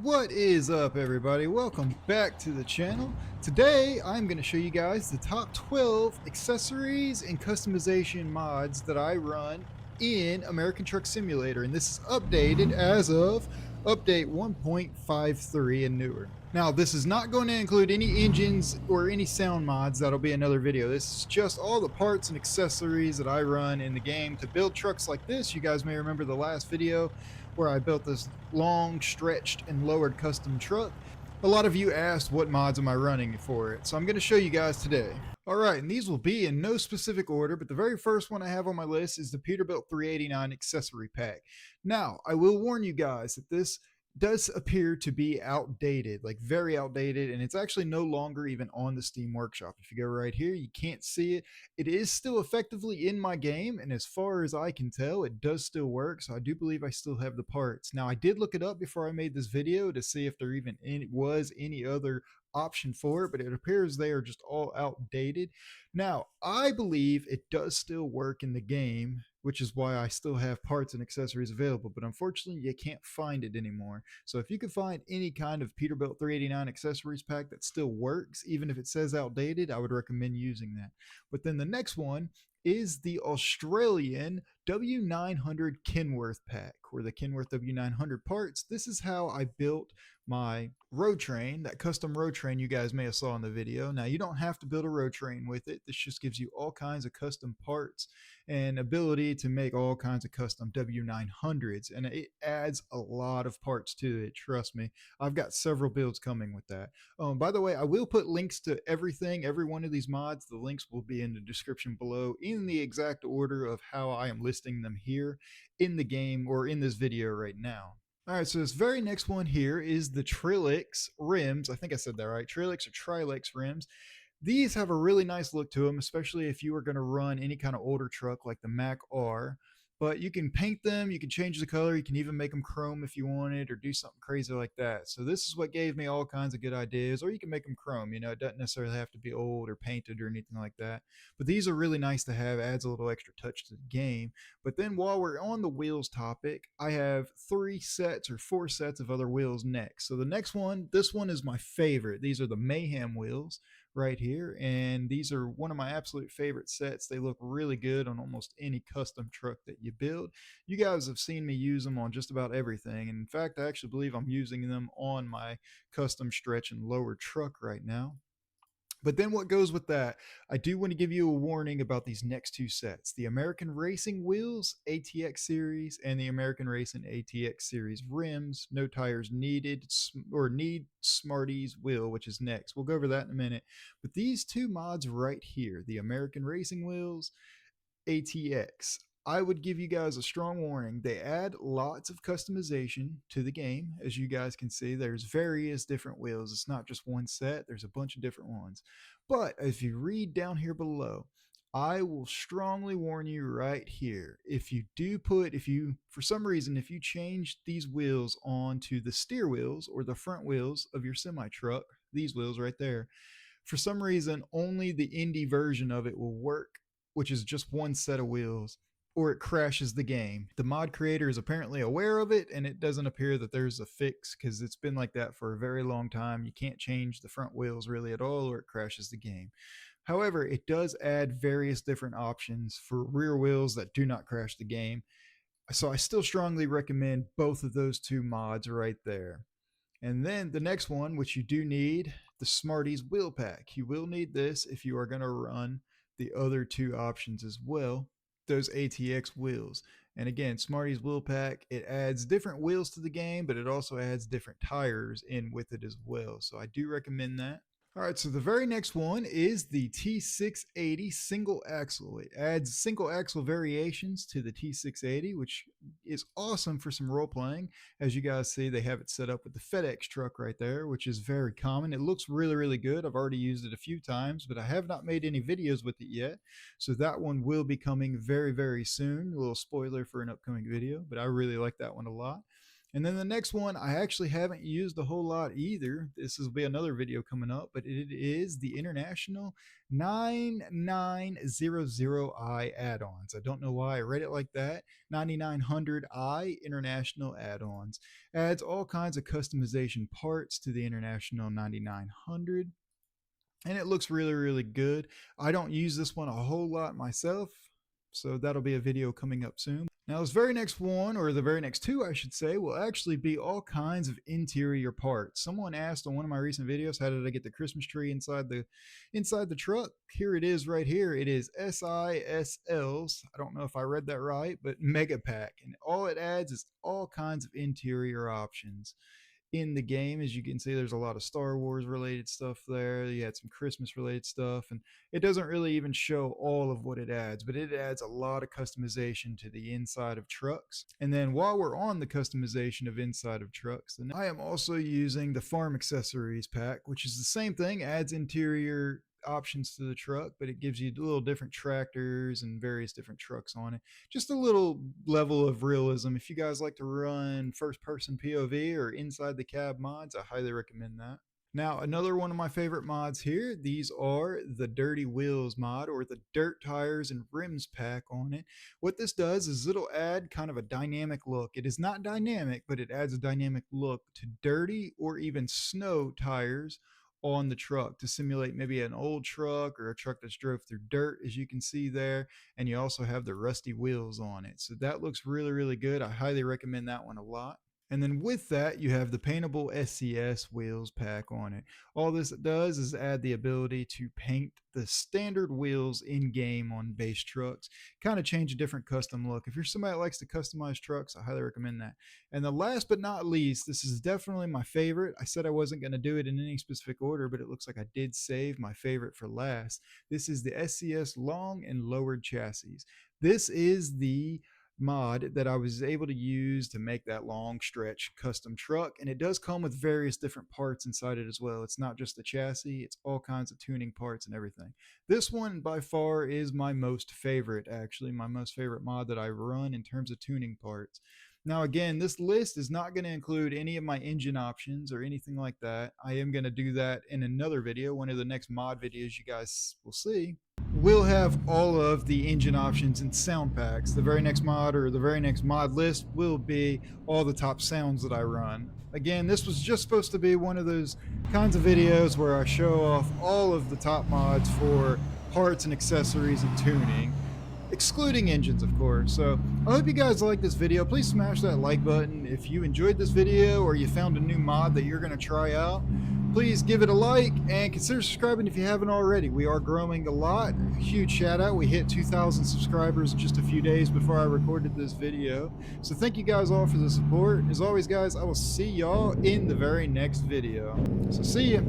What is up, everybody? Welcome back to the channel. Today I'm going to show you guys the top 12 accessories and customization mods that I run in American Truck Simulator, and this is updated as of update 1.53 and newer. Now, this is not going to include any engines or any sound mods. That'll be another video. This is just all the parts and accessories that I run in the game to build trucks like this. You guys may remember the last video where I built this long, stretched, and lowered custom truck. A lot of you asked what mods am I running for it, so I'm going to show you guys today. Alright, and these will be in no specific order, but the very first one I have on my list is the Peterbilt 389 accessory pack. Now, I will warn you guys that this does appear to be outdated, like very outdated, and it's actually no longer even on the Steam Workshop. If you go right here, you can't see it. It is still effectively in my game, and as far as I can tell, it does still work, so I do believe I still have the parts. Now, I did look it up before I made this video to see if there even was any other option for it, but it appears they are just all outdated. Now, I believe it does still work in the game, which is why I still have parts and accessories available, but unfortunately you can't find it anymore. So if you can find any kind of Peterbilt 389 accessories pack that still works, even if it says outdated, I would recommend using that. But then the next one is the Australian W900 Kenworth pack, or the Kenworth W900 parts. This is how I built my road train, that custom road train you guys may have saw in the video. Now, you don't have to build a road train with it. This just gives you all kinds of custom parts and ability to make all kinds of custom W900s, and it adds a lot of parts to it. Trust me, I've got several builds coming with that. By the way, I will put links to everything, every one of these mods. The links will be in the description below in the exact order of how I am listing them here in the game or in this video right now. All right, so this very next one here is the Trilex rims. I think I said that right. Trilex or Trilex rims. These have a really nice look to them, especially if you are going to run any kind of older truck like the Mac R. But you can paint them, you can change the color, you can even make them chrome if you wanted, or do something crazy like that. So this is what gave me all kinds of good ideas. Or you can make them chrome, you know, it doesn't necessarily have to be old or painted or anything like that. But these are really nice to have, adds a little extra touch to the game. But then while we're on the wheels topic, I have 3 sets or 4 sets of other wheels next. So the next one, this one is my favorite. These are the Mayhem wheels right here, and these are one of my absolute favorite sets. They look really good on almost any custom truck that you build. You guys have seen me use them on just about everything, and in fact I actually believe I'm using them on my custom stretch and lower truck right now. But then what goes with that, I do want to give you a warning about these next 2 sets. The American Racing Wheels ATX Series and the American Racing ATX Series rims, no tires needed, or need Smarties Wheel, which is next. We'll go over that in a minute. But these 2 mods right here, the American Racing Wheels ATX, I would give you guys a strong warning. They add lots of customization to the game. As you guys can see, there's various different wheels. It's not just one set, there's a bunch of different ones. But if you read down here below, I will strongly warn you right here. If you for some reason, if you change these wheels onto the steer wheels or the front wheels of your semi truck, these wheels right there, for some reason, only the Indy version of it will work, which is just one set of wheels, or it crashes the game. The mod creator is apparently aware of it, and it doesn't appear that there's a fix because it's been like that for a very long time. You can't change the front wheels really at all, or it crashes the game. However, it does add various different options for rear wheels that do not crash the game. So I still strongly recommend both of those 2 mods right there. And then the next one, which you do need, the Smarties Wheel Pack. You will need this if you are going to run the other 2 options as well, those ATX wheels. And again, Smarties Wheel Pack, it adds different wheels to the game, but it also adds different tires in with it as well. So I do recommend that. All right, so the very next one is the T680 single axle. It adds single axle variations to the T680, which is awesome for some role playing. As you guys see, they have it set up with the FedEx truck right there, which is very common. It looks really, really good. I've already used it a few times, but I have not made any videos with it yet. So that one will be coming very, very soon. A little spoiler for an upcoming video, but I really like that one a lot. And then the next one I actually haven't used a whole lot either. This will be another video coming up, but it is the International 9900i add-ons. I don't know why I read it like that. 9900i International add-ons. Adds all kinds of customization parts to the International 9900. And it looks really, really good. I don't use this one a whole lot myself, so that'll be a video coming up soon. Now this very next one, or the very next two I should say, will actually be all kinds of interior parts. Someone asked on one of my recent videos, how did I get the Christmas tree inside the truck? Here it is right here. It is Sisls. I don't know if I read that right, but Mega Pack. And all it adds is all kinds of interior options. In the game, as you can see, there's a lot of Star Wars related stuff there. You had some Christmas related stuff, and it doesn't really even show all of what it adds, but it adds a lot of customization to the inside of trucks. And then while we're on the customization of inside of trucks, then I am also using the farm accessories pack, which is the same thing, adds interior options to the truck, but it gives you little different tractors and various different trucks on it. Just a little level of realism. If you guys like to run first person POV or inside the cab mods, I highly recommend that. Now, another one of my favorite mods here, these are the Dirty Wheels mod, or the Dirt Tires and Rims pack on it. What this does is it'll add kind of a dynamic look. It is not dynamic, but it adds a dynamic look to dirty or even snow tires on the truck to simulate maybe an old truck or a truck that's drove through dirt, as you can see there. And you also have the rusty wheels on it, so that looks really, really good. I highly recommend that one a lot. And then with that, you have the paintable SCS wheels pack on it. All this does is add the ability to paint the standard wheels in game on base trucks, kind of change a different custom look. If you're somebody that likes to customize trucks, I highly recommend that. And the last but not least, this is definitely my favorite. I said I wasn't going to do it in any specific order, but it looks like I did save my favorite for last. This is the SCS long and lowered chassis. This is the mod that I was able to use to make that long stretch custom truck, and it does come with various different parts inside it as well. It's not just the chassis, it's all kinds of tuning parts and everything. This one by far is my most favorite, actually my most favorite mod that I run in terms of tuning parts. Now again, this list is not going to include any of my engine options or anything like that. I am going to do that in another video, one of the next mod videos you guys will see. We'll have all of the engine options and sound packs. The very next mod, or the very next mod list, will be all the top sounds that I run. Again, this was just supposed to be one of those kinds of videos where I show off all of the top mods for parts and accessories and tuning, excluding engines, of course. So I hope you guys like this video. Please smash that like button. If you enjoyed this video or you found a new mod that you're going to try out, please give it a like and consider subscribing if you haven't already. We are growing a lot. A huge shout out. We hit 2,000 subscribers just a few days before I recorded this video. So thank you guys all for the support. As always, guys, I will see y'all in the very next video. So see ya.